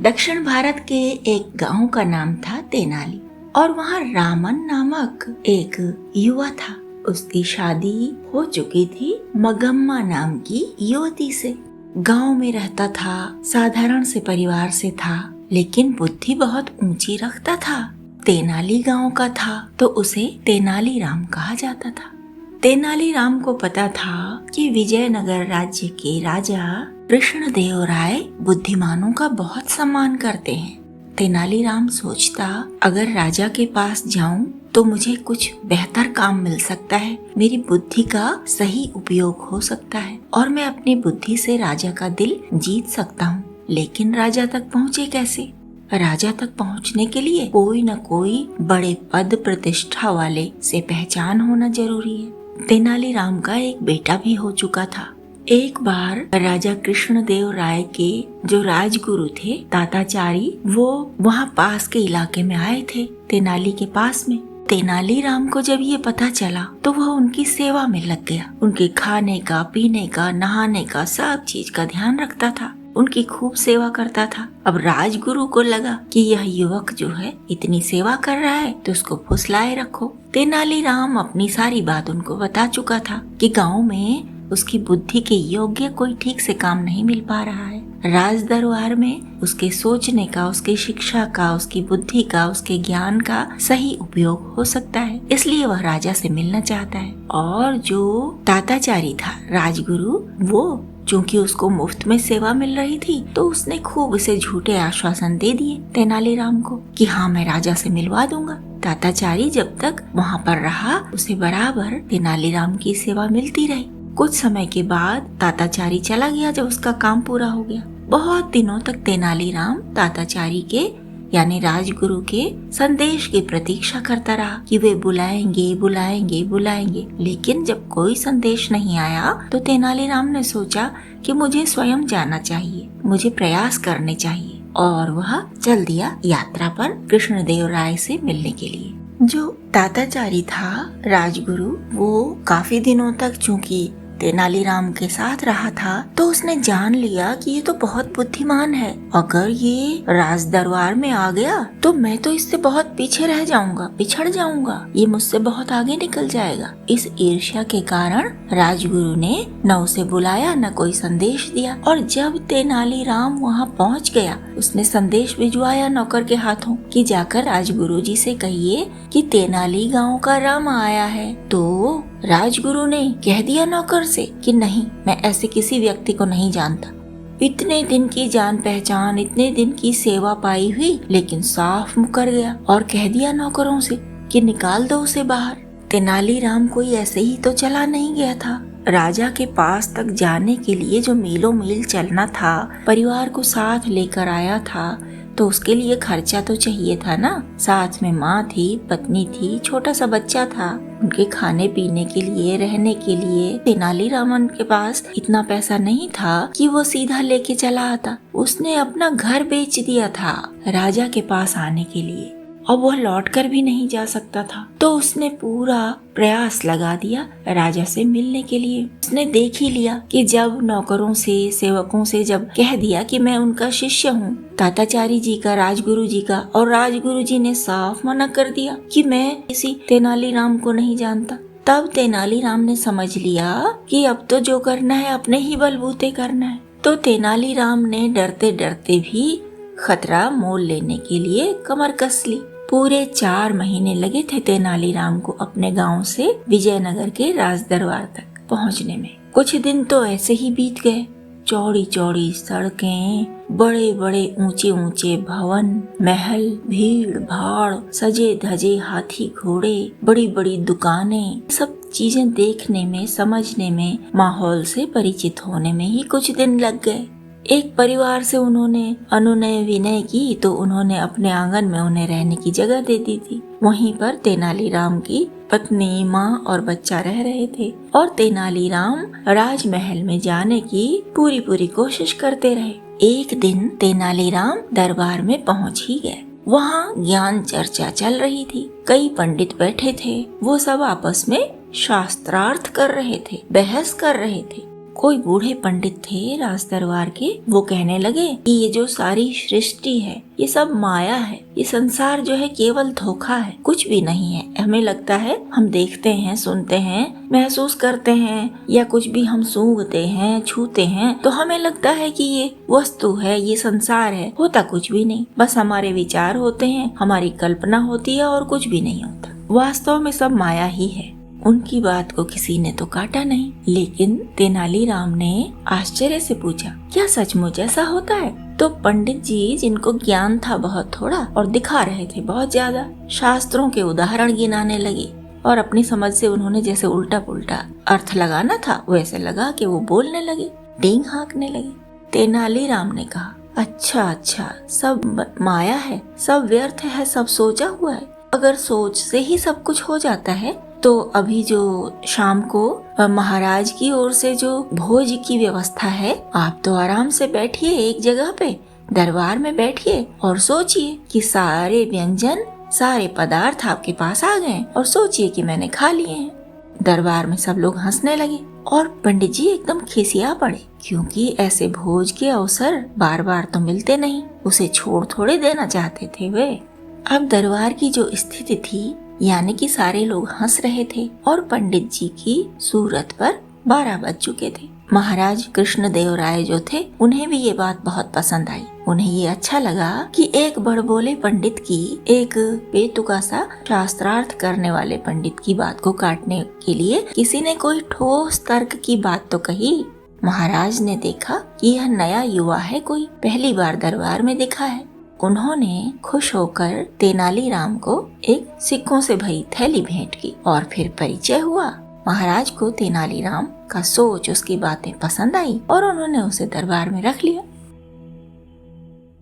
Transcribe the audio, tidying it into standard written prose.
दक्षिण भारत के एक गांव का नाम था तेनाली और वहाँ रामन नामक एक युवा था। उसकी शादी हो चुकी थी मगम्मा नाम की युवती से। गांव में रहता था, साधारण से परिवार से था, लेकिन बुद्धि बहुत ऊंची रखता था। तेनाली गांव का था तो उसे तेनालीराम कहा जाता था। तेनालीराम को पता था कि विजयनगर राज्य के राजा कृष्णदेव राय बुद्धिमानों का बहुत सम्मान करते हैं। तेनालीराम सोचता, अगर राजा के पास जाऊं तो मुझे कुछ बेहतर काम मिल सकता है, मेरी बुद्धि का सही उपयोग हो सकता है और मैं अपनी बुद्धि से राजा का दिल जीत सकता हूँ। लेकिन राजा तक पहुँचे कैसे? राजा तक पहुँचने के लिए कोई न कोई बड़े पद प्रतिष्ठा वाले से पहचान होना जरूरी है। तेनालीराम का एक बेटा भी हो चुका था। एक बार राजा कृष्णदेव राय के जो राजगुरु थे ताताचारी, वो वहाँ पास के इलाके में आए थे, तेनाली के पास में। तेनालीराम को जब ये पता चला तो वह उनकी सेवा में लग गया। उनके खाने का, पीने का, नहाने का, सब चीज का ध्यान रखता था, उनकी खूब सेवा करता था। अब राजगुरु को लगा कि यह युवक जो है इतनी सेवा कर रहा है तो उसको फुसलाए रखो। तेनालीराम अपनी सारी बात उनको बता चुका था कि गांव में उसकी बुद्धि के योग्य कोई ठीक से काम नहीं मिल पा रहा है। राज दरबार में उसके सोचने का, उसकी शिक्षा का, उसकी बुद्धि का, उसके ज्ञान का सही उपयोग हो सकता है, इसलिए वह राजा से मिलना चाहता है। और जो ताताचारी था राजगुरु, वो चूंकि उसको मुफ्त में सेवा मिल रही थी तो उसने खूब उसे झूठे आश्वासन दे दिए तेनालीराम को कि हाँ, मैं राजा से मिलवा दूंगा। ताताचारी जब तक वहाँ पर रहा उसे बराबर तेनालीराम की सेवा मिलती रही। कुछ समय के बाद ताताचारी चला गया। जब उसका काम पूरा हो गया, बहुत दिनों तक तेनालीराम ताताचारी के यानी राजगुरु के संदेश की प्रतीक्षा करता रहा कि वे बुलाएंगे बुलाएंगे बुलाएंगे, लेकिन जब कोई संदेश नहीं आया तो तेनालीराम ने सोचा कि मुझे स्वयं जाना चाहिए, मुझे प्रयास करने चाहिए, और वह चल दिया यात्रा पर कृष्णदेव राय से मिलने के लिए। जो ताताचारी था राजगुरु, वो काफी दिनों तक चूंकि तेनालीराम के साथ रहा था तो उसने जान लिया कि ये तो बहुत बुद्धिमान है। अगर ये राज दरबार में आ गया तो मैं तो इससे बहुत पीछे रह जाऊंगा, पिछड़ जाऊंगा, ये मुझसे बहुत आगे निकल जाएगा। इस ईर्ष्या के कारण राजगुरु ने न उसे बुलाया, न कोई संदेश दिया। और जब तेनालीराम वहाँ पहुँच गया, उसने संदेश भिजवाया नौकर के हाथों कि जाकर राजगुरु जी से कहिए कि तेनाली गाँव का राम आया है। तो राजगुरु ने कह दिया नौकर से कि नहीं, मैं ऐसे किसी व्यक्ति को नहीं जानता। इतने दिन की जान पहचान, इतने दिन की सेवा पाई हुई, लेकिन साफ मुकर गया और कह दिया नौकरों से कि निकाल दो उसे बाहर। तेनालीराम कोई ऐसे ही तो चला नहीं गया था। राजा के पास तक जाने के लिए जो मीलों मील चलना था, परिवार को साथ लेकर आया था, तो उसके लिए खर्चा तो चाहिए था ना। साथ में माँ थी, पत्नी थी, छोटा सा बच्चा था। उनके खाने पीने के लिए, रहने के लिए तेनालीराम के पास इतना पैसा नहीं था कि वो सीधा लेके चला आता। उसने अपना घर बेच दिया था राजा के पास आने के लिए। अब वह लौटकर भी नहीं जा सकता था, तो उसने पूरा प्रयास लगा दिया राजा से मिलने के लिए। उसने देख ही लिया कि जब नौकरों से, सेवकों से जब कह दिया कि मैं उनका शिष्य हूँ, ताताचारी जी का, राजगुरु जी का, और राजगुरु जी ने साफ मना कर दिया कि मैं किसी तेनालीराम को नहीं जानता, तब तेनालीराम ने समझ लिया कि अब तो जो करना है अपने ही बलबूते करना है। तो तेनालीराम ने डरते डरते भी खतरा मोल लेने के लिए कमर कस ली। पूरे 4 महीने लगे थे तेनालीराम को अपने गांव से विजयनगर के राज दरबार तक पहुंचने में। कुछ दिन तो ऐसे ही बीत गए। चौड़ी चौड़ी सड़कें, बड़े बड़े ऊंचे ऊंचे भवन, महल, भीड़ भाड़, सजे धजे हाथी घोड़े, बड़ी बड़ी दुकानें, सब चीजें देखने में, समझने में, माहौल से परिचित होने में ही कुछ दिन लग गए। एक परिवार से उन्होंने अनुनय विनय की तो उन्होंने अपने आंगन में उन्हें रहने की जगह दे दी थी। वहीं पर तेनालीराम की पत्नी, माँ और बच्चा रह रहे थे और तेनालीराम राजमहल में जाने की पूरी कोशिश करते रहे। एक दिन तेनालीराम दरबार में पहुँच ही गए। वहाँ ज्ञान चर्चा चल रही थी। कई पंडित बैठे थे। वो सब आपस में शास्त्रार्थ कर रहे थे, बहस कर रहे थे। कोई बूढ़े पंडित थे राज दरबार के, वो कहने लगे कि ये जो सारी सृष्टि है ये सब माया है, ये संसार जो है केवल धोखा है, कुछ भी नहीं है। हमें लगता है हम देखते हैं, सुनते हैं, महसूस करते हैं या कुछ भी हम सूंघते हैं, छूते हैं तो हमें लगता है कि ये वस्तु है, ये संसार है। होता कुछ भी नहीं, बस हमारे विचार होते हैं, हमारी कल्पना होती है और कुछ भी नहीं होता। वास्तव में सब माया ही है। उनकी बात को किसी ने तो काटा नहीं, लेकिन तेनालीराम ने आश्चर्य से पूछा, क्या सचमुच ऐसा होता है? तो पंडित जी, जिनको ज्ञान था बहुत थोड़ा और दिखा रहे थे बहुत ज्यादा, शास्त्रों के उदाहरण गिनाने लगे और अपनी समझ से उन्होंने जैसे उल्टा पुल्टा अर्थ लगाना था वैसे लगा कि वो बोलने लगे, डींग हाँकने लगे। तेनालीराम ने कहा, अच्छा, सब माया है, सब व्यर्थ है, सब सोचा हुआ है। अगर सोच से ही सब कुछ हो जाता है तो अभी जो शाम को महाराज की ओर से जो भोज की व्यवस्था है, आप तो आराम से बैठिए एक जगह पे, दरबार में बैठिए और सोचिए कि सारे व्यंजन, सारे पदार्थ आपके पास आ गए और सोचिए कि मैंने खा लिए हैं। दरबार में सब लोग हंसने लगे और पंडित जी एकदम खिसिया पड़े, क्योंकि ऐसे भोज के अवसर बार बार तो मिलते नहीं, उसे छोड़ थोड़े देना चाहते थे वे। अब दरबार की जो स्थिति थी, यानी कि सारे लोग हंस रहे थे और पंडित जी की सूरत पर 12 बज चुके थे। महाराज कृष्णदेव राय जो थे, उन्हें भी ये बात बहुत पसंद आई। उन्हें ये अच्छा लगा कि एक बड़बोले पंडित की, एक बेतुका सा शास्त्रार्थ करने वाले पंडित की बात को काटने के लिए किसी ने कोई ठोस तर्क की बात तो कही। महाराज ने देखा कि यह नया युवा है, कोई पहली बार दरबार में दिखा है। उन्होंने खुश होकर तेनालीराम को एक सिक्कों से भरी थैली भेंट की और फिर परिचय हुआ। महाराज को तेनालीराम का सोच, उसकी बातें पसंद आई और उन्होंने उसे दरबार में रख लिया।